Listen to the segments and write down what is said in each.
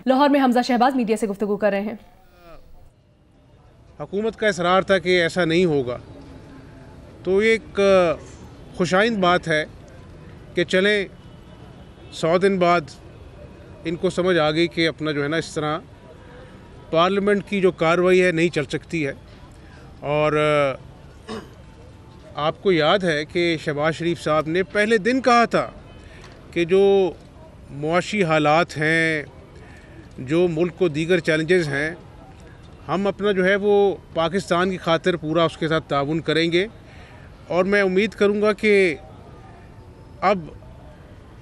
लाहौर में हमजा शहबाज मीडिया से गुफ्तगू कर रहे हैं। हुकूमत का इसरार था कि ऐसा नहीं होगा, तो एक खुशाइंद बात है कि चलें 100 दिन बाद इनको समझ आ गई कि अपना जो है ना इस तरह पार्लियामेंट की जो कार्रवाई है नहीं चल सकती है। और आपको याद है कि शहबाज शरीफ साहब ने पहले दिन कहा था कि जो मुआशी हालात हैं, जो मुल्क को दीगर चैलेंजेस हैं, हम अपना जो है वो पाकिस्तान की खातिर पूरा उसके साथ ताउन करेंगे। और मैं उम्मीद करूंगा कि अब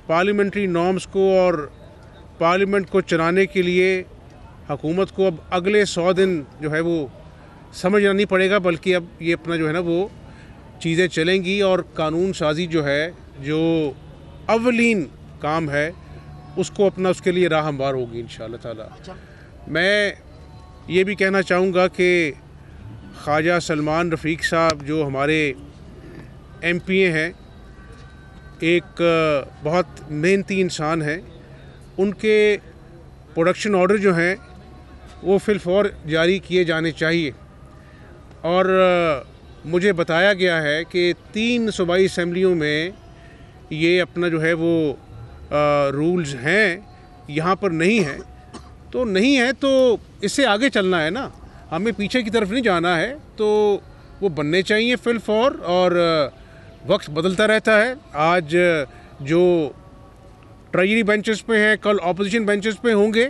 पार्लियामेंट्री नॉर्म्स को और पार्लियामेंट को चलाने के लिए हुकूमत को अब अगले 100 दिन जो है वो समझना नहीं पड़ेगा, बल्कि अब ये अपना जो है ना वो चीज़ें चलेंगी और कानून साजी जो है, जो अव्वलीन काम है, उसको अपना उसके लिए राह हमवार होगी इंशाअल्लाह ताला। मैं ये भी कहना चाहूँगा कि ख्वाजा सलमान रफ़ीक साहब जो हमारे MPA हैं, एक बहुत मेहनती इंसान हैं, उनके प्रोडक्शन ऑर्डर जो हैं वो फिलफौर जारी किए जाने चाहिए। और मुझे बताया गया है कि 3 सूबाई असम्बलियों में ये अपना जो है वो रूल्स हैं, यहाँ पर नहीं है। तो नहीं है तो इससे आगे चलना है ना, हमें पीछे की तरफ नहीं जाना है, तो वो बनने चाहिए फिलफौर। और वक्त बदलता रहता है, आज जो ट्रेजरी बेंचेस पे हैं कल ऑपोजिशन बेंचेस पे होंगे,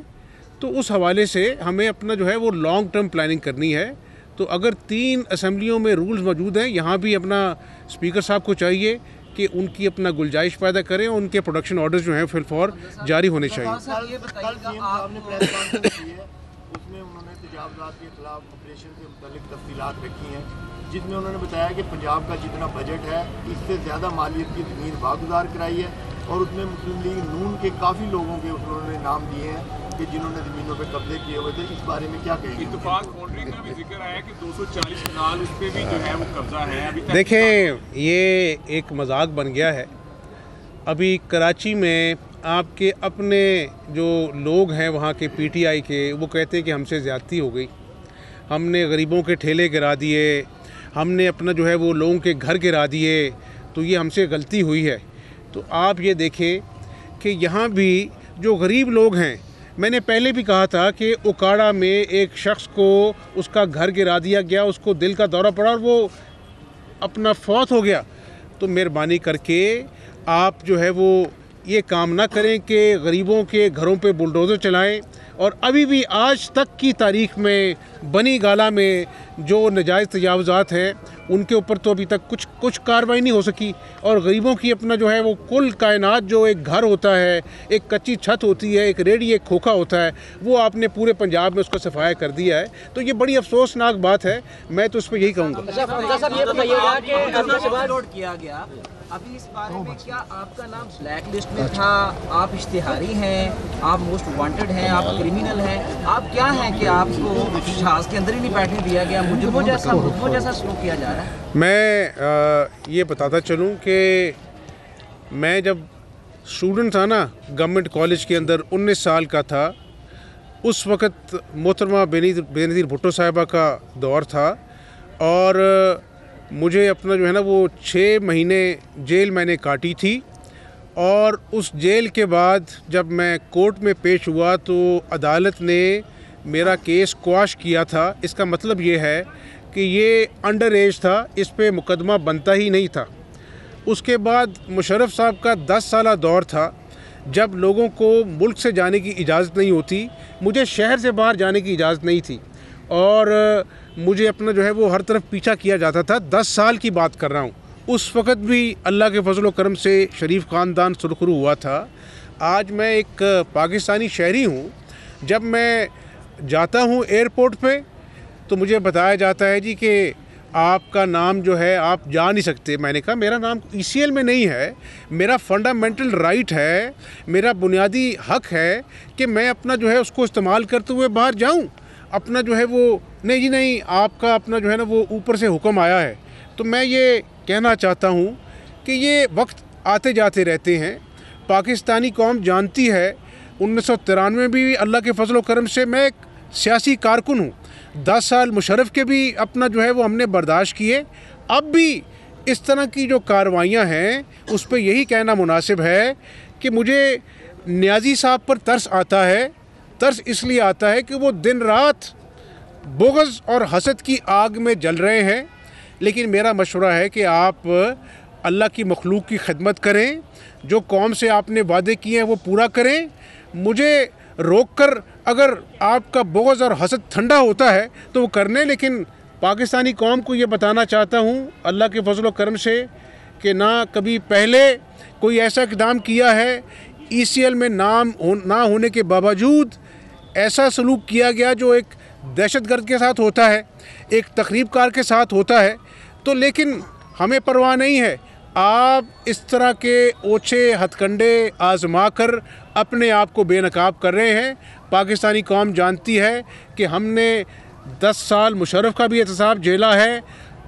तो उस हवाले से हमें अपना जो है वो लॉन्ग टर्म प्लानिंग करनी है। तो अगर 3 असम्बलियों में रूल्स मौजूद हैं, यहाँ भी अपना स्पीकर साहब को चाहिए कि उनकी अपना गुंजाइश पैदा करें और उनके प्रोडक्शन ऑर्डर्स जो हैं फिलफौर जारी होने चाहिए। उसमें उन्होंने तजावज़ात के खिलाफ ऑपरेशन से मुताल्लिक़ तफ़सीलात रखी हैं, जिसमें उन्होंने बताया कि पंजाब का जितना बजट है इससे ज़्यादा मालियत की ज़मीन वागुजार कराई है। और उसमें मुस्लिम लीग नून के काफ़ी लोगों के उन्होंने नाम दिए हैं कि जिन्होंने ज़मीनों पे कब्जे किए हुए थे। इस बारे में क्या कहेंगे? इत्तेफाक बाउंड्री का भी जिक्र आया कि 240 कनाल उस पर भी जो है वो कब्जा है। अभी देखें, ये एक मजाक बन गया है। अभी कराची में आपके अपने जो लोग हैं वहाँ के PTI के, वो कहते हैं कि हमसे ज़्यादती हो गई, हमने गरीबों के ठेले गिरा दिए, हमने अपना जो है वो लोगों के घर गिरा दिए, तो ये हमसे गलती हुई है। तो आप ये देखें कि यहाँ भी जो गरीब लोग हैं, मैंने पहले भी कहा था कि उकाड़ा में एक शख्स को उसका घर गिरा दिया गया, उसको दिल का दौरा पड़ा और वो अपना फौत हो गया। तो मेहरबानी करके आप जो है वो ये काम ना करें कि गरीबों के घरों पे बुलडोज़र चलाएं। और अभी भी आज तक की तारीख़ में बनी गाला में जो नाजायज़ तजावुज़ात हैं उनके ऊपर तो अभी तक कुछ कार्रवाई नहीं हो सकी। और गरीबों की अपना जो है वो कुल कायनात, जो एक घर होता है, एक कच्ची छत होती है, एक रेडी, एक खोखा होता है, वो आपने पूरे पंजाब में उसका सफाया कर दिया है। तो ये बड़ी अफसोसनाक बात है। मैं तो उस पर यही कहूँगा। अभी इस बारे में क्या आपका नाम ब्लैक लिस्ट में था? आप इश्तिहारी हैं, आप मोस्ट वांटेड हैं, आप क्रिमिनल हैं, आप क्या हैं कि आपको जहाज़ के अंदर ही नहीं बैठने दिया गया? मुजरिमों जैसा सलूक किया जा रहा है। मैं ये बताता चलूँ कि मैं जब स्टूडेंट था ना गवर्नमेंट कॉलेज के अंदर, 19 साल का था, उस वक़्त मोहतरमा बेनज़ीर भुट्टो साहिबा का दौर था और मुझे अपना जो है ना वो 6 महीने जेल मैंने काटी थी। और उस जेल के बाद जब मैं कोर्ट में पेश हुआ तो अदालत ने मेरा केस क्वाश किया था। इसका मतलब ये है कि ये अंडर एज था, इस पे मुकदमा बनता ही नहीं था। उसके बाद मुशर्रफ साहब का 10 साला दौर था जब लोगों को मुल्क से जाने की इजाज़त नहीं होती, मुझे शहर से बाहर जाने की इजाज़त नहीं थी और मुझे अपना जो है वो हर तरफ पीछा किया जाता था। 10 साल की बात कर रहा हूँ। उस वक़्त भी अल्लाह के फजल व करम से शरीफ ख़ानदान सुरखरू हुआ था। आज मैं एक पाकिस्तानी शहरी हूँ। जब मैं जाता हूँ एयरपोर्ट पे तो मुझे बताया जाता है जी कि आपका नाम जो है आप जा नहीं सकते। मैंने कहा मेरा नाम ECL में नहीं है, मेरा फंडामेंटल राइट है, मेरा बुनियादी हक है कि मैं अपना जो है उसको इस्तेमाल करते हुए बाहर जाऊँ। अपना जो है वो नहीं जी नहीं, आपका अपना जो है ना वो ऊपर से हुक्म आया है। तो मैं ये कहना चाहता हूँ कि ये वक्त आते जाते रहते हैं। पाकिस्तानी कौम जानती है 1993 में भी अल्लाह के फजल व करम से मैं एक सियासी कारकुन हूँ। 10 साल मुशर्रफ के भी अपना जो है वो हमने बर्दाश्त किए। अब भी इस तरह की जो कार्रवाइयाँ हैं उस पर यही कहना मुनासिब है कि मुझे नियाज़ी साहब पर तरस आता है। तरस इसलिए आता है कि वो दिन रात बुग़्ज़ और हसद की आग में जल रहे हैं। लेकिन मेरा मशवरा है कि आप अल्लाह की मखलूक की खिदमत करें, जो कौम से आपने वादे किए हैं वो पूरा करें। मुझे रोक कर अगर आपका बुग़्ज़ और हसद ठंडा होता है तो वो करने, लेकिन पाकिस्तानी कौम को ये बताना चाहता हूँ अल्लाह के फजल व करम से कि ना कभी पहले कोई ऐसा इक़दाम किया है, ECL में नाम ना होने के बावजूद ऐसा सलूक किया गया जो एक दहशतगर्द के साथ होता है, एक तकरीबकार के साथ होता है। तो लेकिन हमें परवाह नहीं है। आप इस तरह के ओछे हथकंडे आजमा कर अपने आप को बेनकाब कर रहे हैं। पाकिस्तानी कौम जानती है कि हमने 10 साल मुशर्रफ का भी एहतसाब झेला है।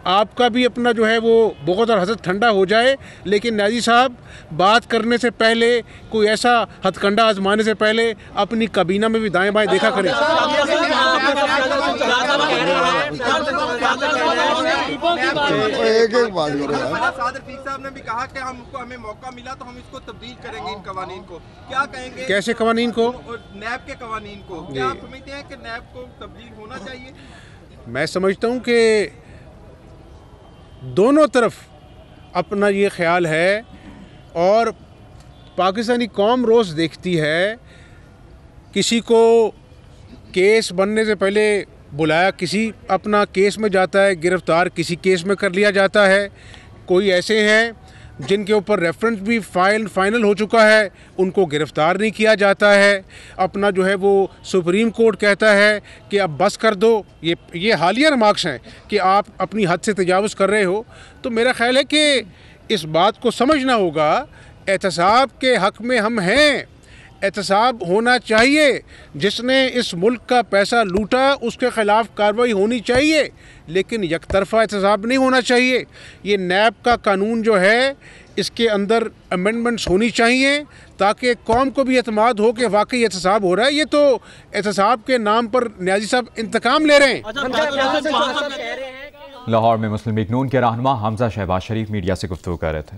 आपका भी अपना जो है वो बुग़्ज़ और हसद ठंडा हो जाए, लेकिन नियाज़ी साहब बात करने से पहले, कोई ऐसा हथकंडा आजमाने से पहले अपनी काबीना में भी दाएं बाएं देखा करें। सादर फीक साहब ने भी कहा कि हमें मौका मिला तो हम इसको तब्दील करेंगे, इन कवानीन को। क्या कहेंगे? कैसे कवानीन को? नैब के कवानीन को। क्या आप समझते हैं कि नैब को तब्दील होना चाहिए? मैं समझता हूँ कि दोनों तरफ अपना ये ख्याल है और पाकिस्तानी कौम रोज़ देखती है किसी को केस बनने से पहले बुलाया, किसी अपना केस में जाता है, गिरफ़्तार किसी केस में कर लिया जाता है। कोई ऐसे हैं जिनके ऊपर रेफरेंस भी फाइनल हो चुका है, उनको गिरफ़्तार नहीं किया जाता है। अपना जो है वो सुप्रीम कोर्ट कहता है कि अब बस कर दो। ये हालिया रिमार्क्स हैं कि आप अपनी हद से तजावुज़ कर रहे हो। तो मेरा ख़्याल है कि इस बात को समझना होगा, एहतसाब के हक़ में हम हैं। एहतसाब होना चाहिए। जिसने इस मुल्क का पैसा लूटा उसके ख़िलाफ़ कार्रवाई होनी चाहिए, लेकिन यकतरफ़ा एहतसाब नहीं होना चाहिए। ये नैब का कानून जो है इसके अंदर अमेंडमेंट्स होनी चाहिए ताकि कौम को भी एतमाद हो कि वाकई एहतसाब हो रहा है। ये तो एहतसाब के नाम पर नियाज़ी साहब इंतकाम ले रहे हैं। लाहौर में मुस्लिम लीग नून के रहनुमा हमजा शहबाज शरीफ मीडिया से गुफ्तगू कर रहे थे।